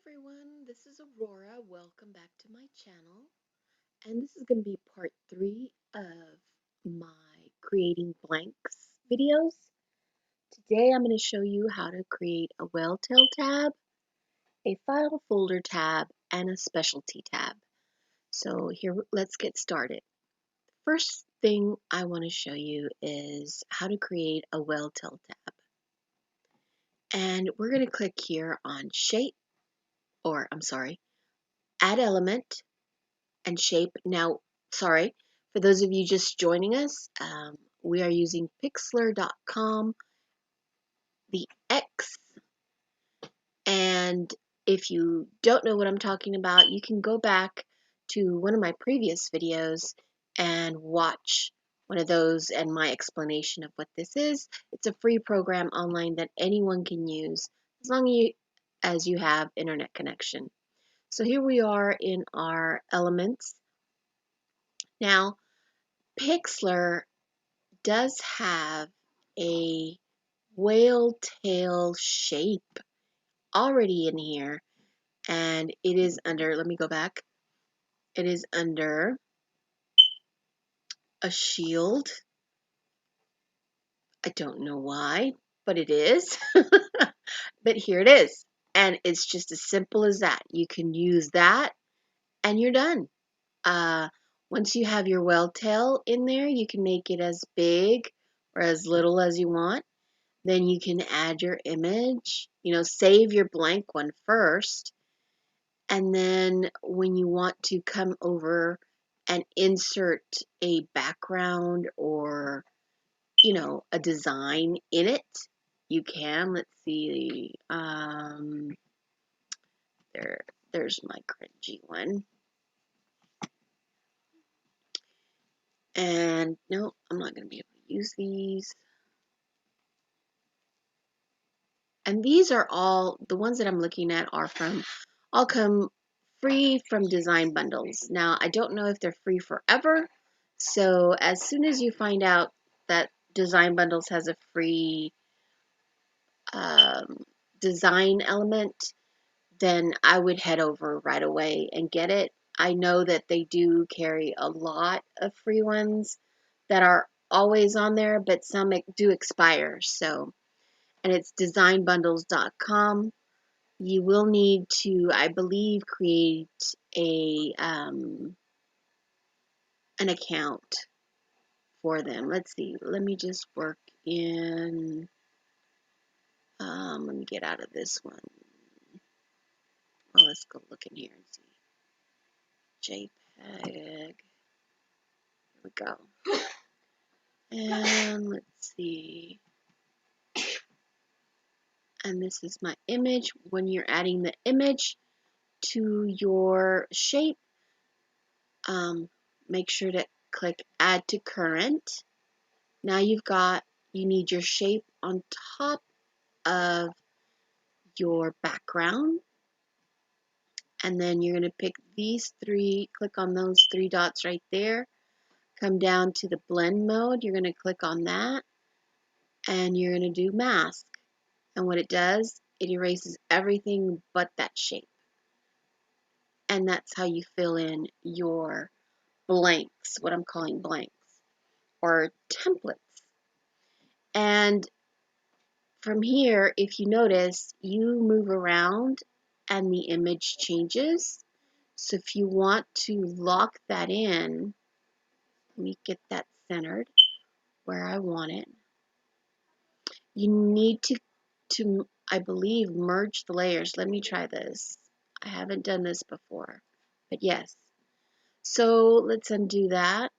everyone, this is Aurora. Welcome back to my channel. And this is going to be part 3 of my creating blanks videos. Today I'm going to show you how to create a Welltail tab, a file folder tab, and a specialty tab. So here, let's get started. First thing I want to show you is how to create a Welltail tab. And we're going to click here on shape, add element, and shape. Now, sorry, for those of you just joining us, we are using Pixlr.com, the X, and if you don't know what I'm talking about, you can go back to one of my previous videos and watch one of those and my explanation of what this is. It's a free program online that anyone can use as long as you have internet connection. So here we are in our elements. Now, Pixlr does have a whale tail shape already in here, and it is under, let me go back, it is under a shield. I don't know why, but it is. But here it is, and it's just as simple as that. You can use that and you're done. Once you have your whale tail in there, you can make it as big or as little as you want. Then you can add your image, save your blank one first. And then when you want to come over and insert a background or, a design in it, you can. Let's see. There's my cringy one. And no, I'm not going to be able to use these. And these are all, the ones that I'm looking at are all come free from design bundles. Now, I don't know if they're free forever. So as soon as you find out that design bundles has a free design element, then I would head over right away and get it. I know that they do carry a lot of free ones that are always on there, but some do expire. So, and it's designbundles.com. You will need to, I believe, create an account for them. Let's see. Let me just work in. Let me get out of this one. Well, let's go look in here and see. JPEG. Here we go. And let's see. And this is my image. When you're adding the image to your shape, make sure to click Add to Current. Now you need your shape on top of your background. And then you're going to pick these three, click on those three dots right there. Come down to the blend mode. You're going to click on that. And you're going to do mask. And what it does, it erases everything but that shape. And that's how you fill in your blanks, what I'm calling blanks, or templates. And from here, if you notice, you move around and the image changes. So if you want to lock that in, let me get that centered where I want it. You need to I believe, merge the layers. Let me try this. I haven't done this before, but yes. So let's undo that.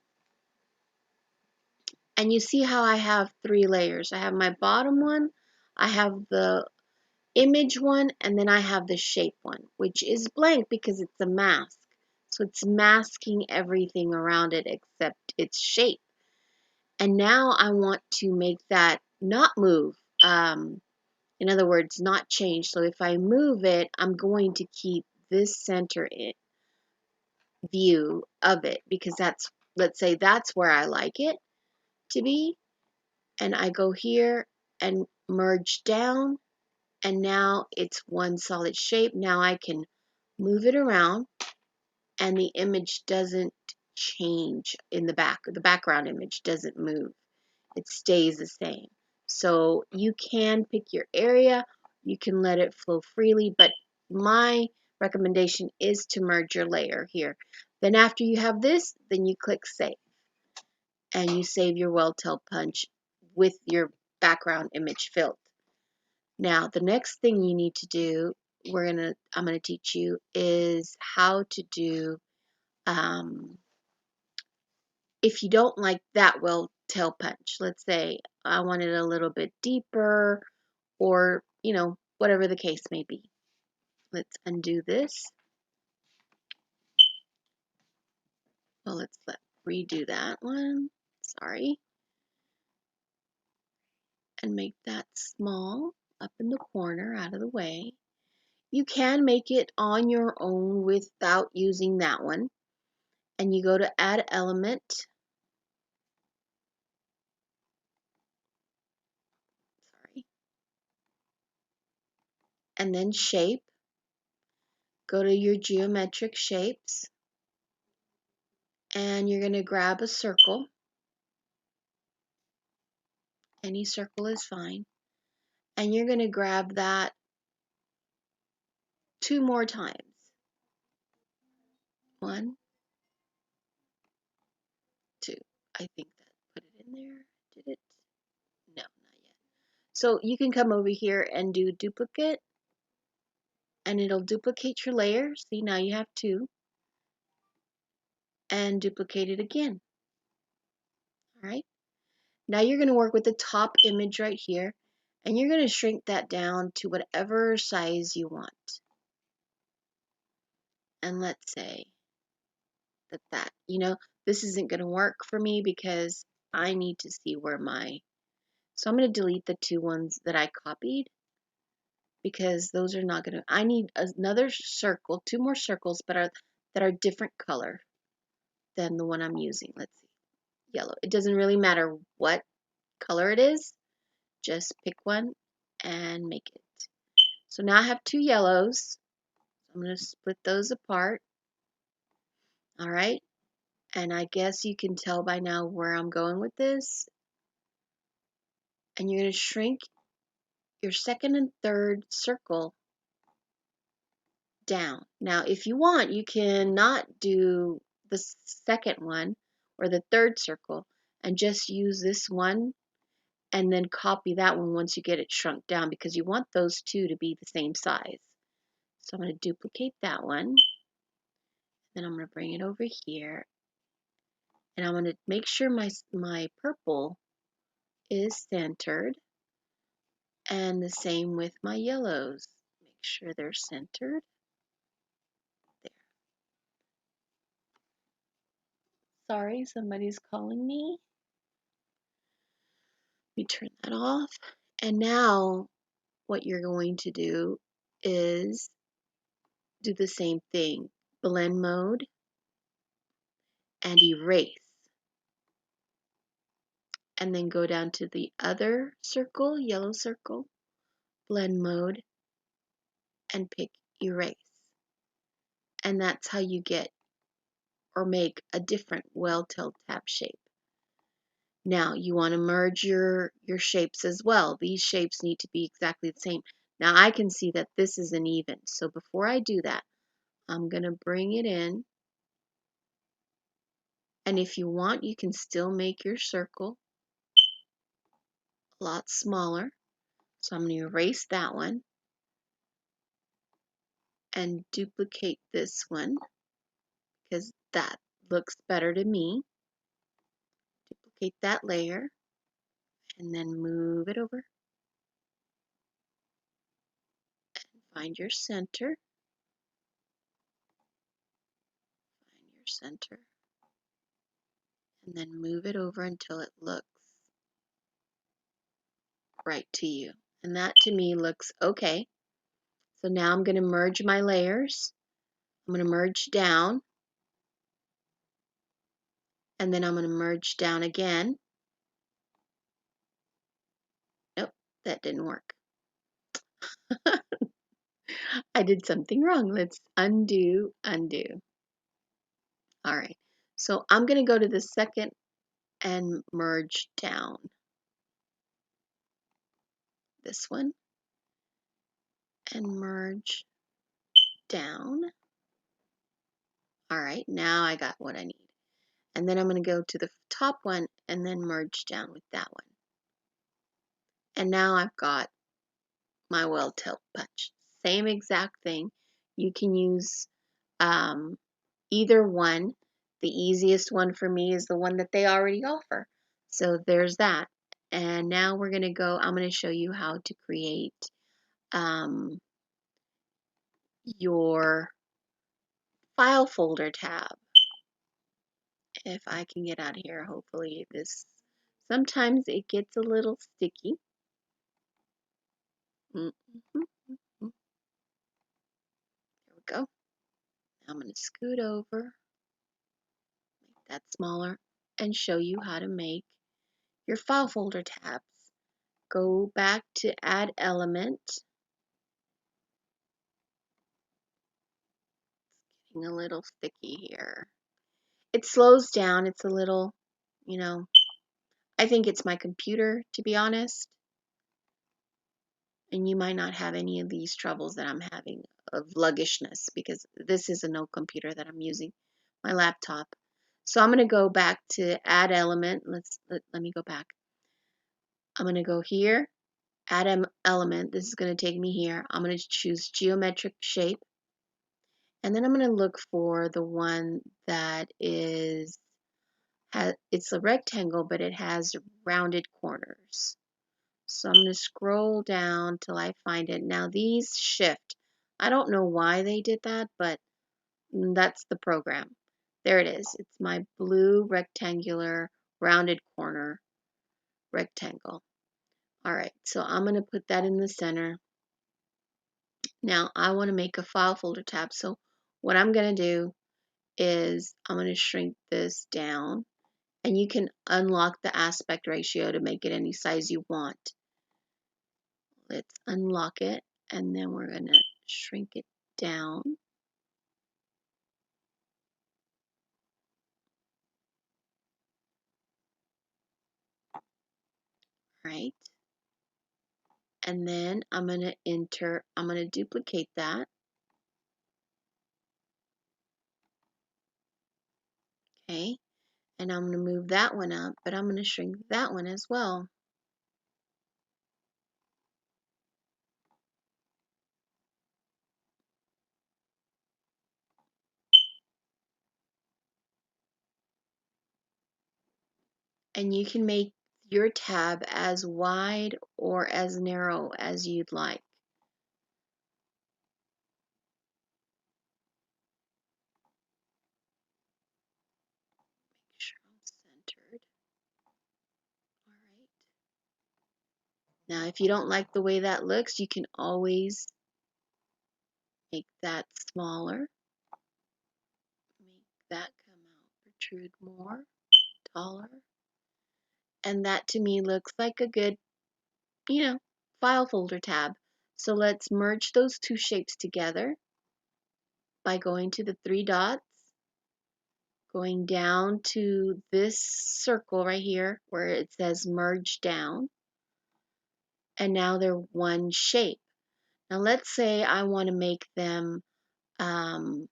And you see how I have 3 layers. I have my bottom one, I have the image one, and then I have the shape one, which is blank because it's a mask. So it's masking everything around it except its shape. And now I want to make that not move. In other words, not change. So if I move it, I'm going to keep this center view of it because let's say that's where I like it to be. And I go here and merge down and now it's one solid shape. Now I can move it around and the image doesn't change in the back. The background image doesn't move. It stays the same. So you can pick your area, you can let it flow freely, but my recommendation is to merge your layer here. Then after you have this, then you click save and you save your Weld-Tailed Punch with your background image filled. Now the next thing you need to do, I'm gonna teach you is how to do if you don't like that Weld-Tailed Punch. Let's say I want it a little bit deeper, or whatever the case may be. Let's undo this. Well, let's redo that one. Sorry. And make that small up in the corner out of the way. You can make it on your own without using that one. And you go to add element. Sorry. And then shape. Go to your geometric shapes. And you're going to grab a circle. Any circle is fine. And you're going to grab that 2 more times. 1, 2. I think that put it in there. Did it? No, not yet. So you can come over here and do duplicate, and it'll duplicate your layer. See, now you have 2. And duplicate it again. All right. Now you're going to work with the top image right here, and you're going to shrink that down to whatever size you want. And let's say that, this isn't going to work for me because I need to see where so I'm going to delete the 2 ones that I copied, because those are not going to, I need another circle, 2 more circles, but that are different color than the one I'm using. Let's see, yellow. It doesn't really matter what color it is, just pick one and make it. So now I have 2 yellows. I'm going to split those apart. All right, and I guess you can tell by now where I'm going with this. And you're going to shrink your second and third circle down. Now, if you want, you can not do the second one or the third circle and just use this one and then copy that one once you get it shrunk down, because you want those 2 to be the same size. So I'm going to duplicate that one. Then I'm going to bring it over here, and I'm going to make sure my purple is centered, and the same with my yellows. Make sure they're centered. There. Sorry, somebody's calling me. We turn that off. And now what you're going to do is do the same thing. Blend mode and erase. And then go down to the other circle, yellow circle, blend mode, and pick erase. And that's how you get or make a different Weld-Tailed tab shape. Now you want to merge your shapes as well. These shapes need to be exactly the same. Now I can see that this isn't even. So before I do that, I'm going to bring it in. And if you want, you can still make your circle a lot smaller. So I'm going to erase that one and duplicate this one, because that looks better to me. Duplicate that layer and then move it over. And find your center. Find your center. And then move it over until it looks right to you. And that to me looks okay. So now I'm going to merge my layers. I'm going to merge down, and then I'm going to merge down again. Nope, that didn't work. I did something wrong. Let's undo, undo. All right. So I'm going to go to the second and merge down. This one and merge down. All right, now I got what I need. And then I'm going to go to the top one and then merge down with that one. And now I've got my well tilt punch. Same exact thing. You can use either one. The easiest one for me is the one that they already offer. So there's that. And now we're going to go, I'm going to show you how to create your file folder tab. If I can get out of here, hopefully this, sometimes it gets a little sticky. There we go. I'm going to scoot over, make that smaller, and show you how to make your file folder tabs. Go back to Add Element. It's getting a little sticky here. It slows down. It's a little, you know, I think it's my computer, to be honest. And you might not have any of these troubles that I'm having of luggishness, because this is an old computer that I'm using, my laptop. So I'm going to go back to Add Element. Let me go back. I'm going to go here, Add Element. This is going to take me here. I'm going to choose Geometric Shape. And then I'm going to look for the one that is, it's a rectangle, but it has rounded corners. So I'm going to scroll down till I find it. Now these shift. I don't know why they did that, but that's the program. There it is. It's my blue rectangular rounded corner rectangle. All right, so I'm going to put that in the center. Now I want to make a file folder tab. So what I'm going to do is I'm going to shrink this down, and you can unlock the aspect ratio to make it any size you want. Let's unlock it, and then we're going to shrink it down. Right. And then I'm going to duplicate that. Okay. And I'm going to move that one up, but I'm going to shrink that one as well. And you can make your tab as wide or as narrow as you'd like. Make sure I'm centered. All right. Now, if you don't like the way that looks, you can always make that smaller. Make that come out, protrude more, taller. And that to me looks like a good, file folder tab. So let's merge those two shapes together by going to the three dots, going down to this circle right here where it says merge down, and now they're one shape. Now let's say I want to make them to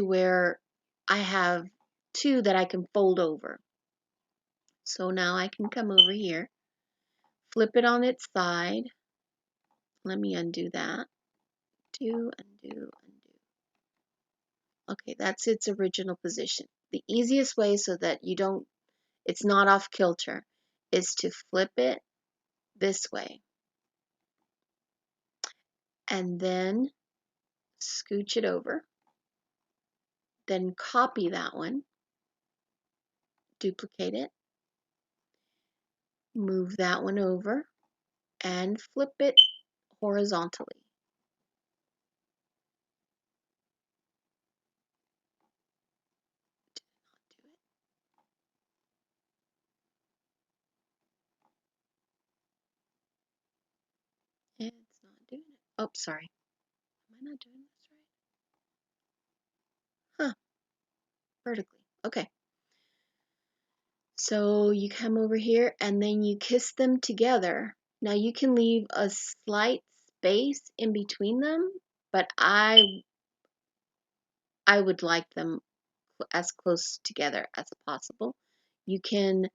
where I have two that I can fold over. So now I can come over here, flip it on its side. Let me undo that. Undo, undo. Okay, that's its original position. The easiest way so that it's not off kilter, is to flip it this way and then scooch it over, then copy that one, duplicate it, move that one over, and flip it horizontally. It's Oh, sorry. Am I not doing this right? Huh, vertically. Okay. So you come over here and then you kiss them together. Now you can leave a slight space in between them, but I would like them as close together as possible. You can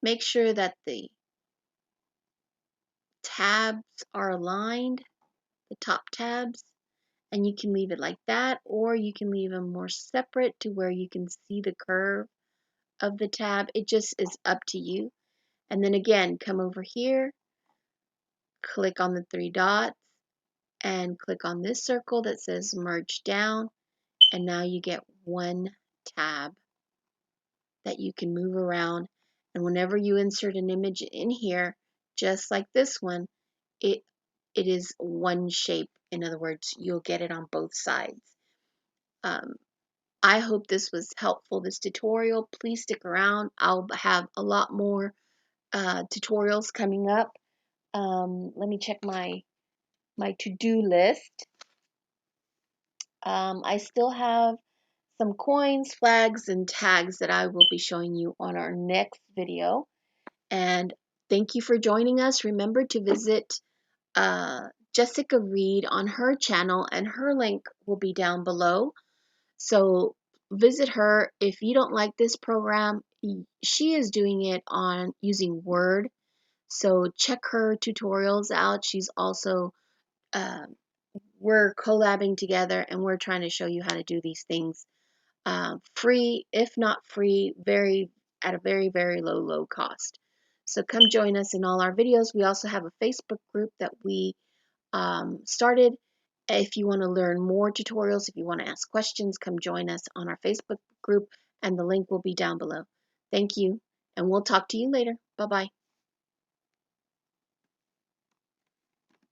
make sure that the tabs are aligned, the top tabs, and you can leave it like that, or you can leave them more separate to where you can see the curve of the tab. It just is up to you. And then again, come over here, click on the three dots, and click on this circle that says merge down, and now you get one tab that you can move around. And whenever you insert an image in here, just like this one, it is one shape. In other words, you'll get it on both sides. I hope this was helpful, this tutorial. Please stick around. I'll have a lot more tutorials coming up. Let me check my to-do list. I still have some coins, flags, and tags that I will be showing you on our next video. And thank you for joining us. Remember to visit Jessica Reed on her channel, and her link will be down below. So visit her. If you don't like this program, she is doing it on using Word. So check her tutorials out. She's also, we're collabing together and we're trying to show you how to do these things free, if not free, at a very, very low cost. So come join us in all our videos. We also have a Facebook group that we started. If you want to learn more tutorials, if you want to ask questions, come join us on our Facebook group, and the link will be down below. Thank you, and we'll talk to you later. Bye-bye.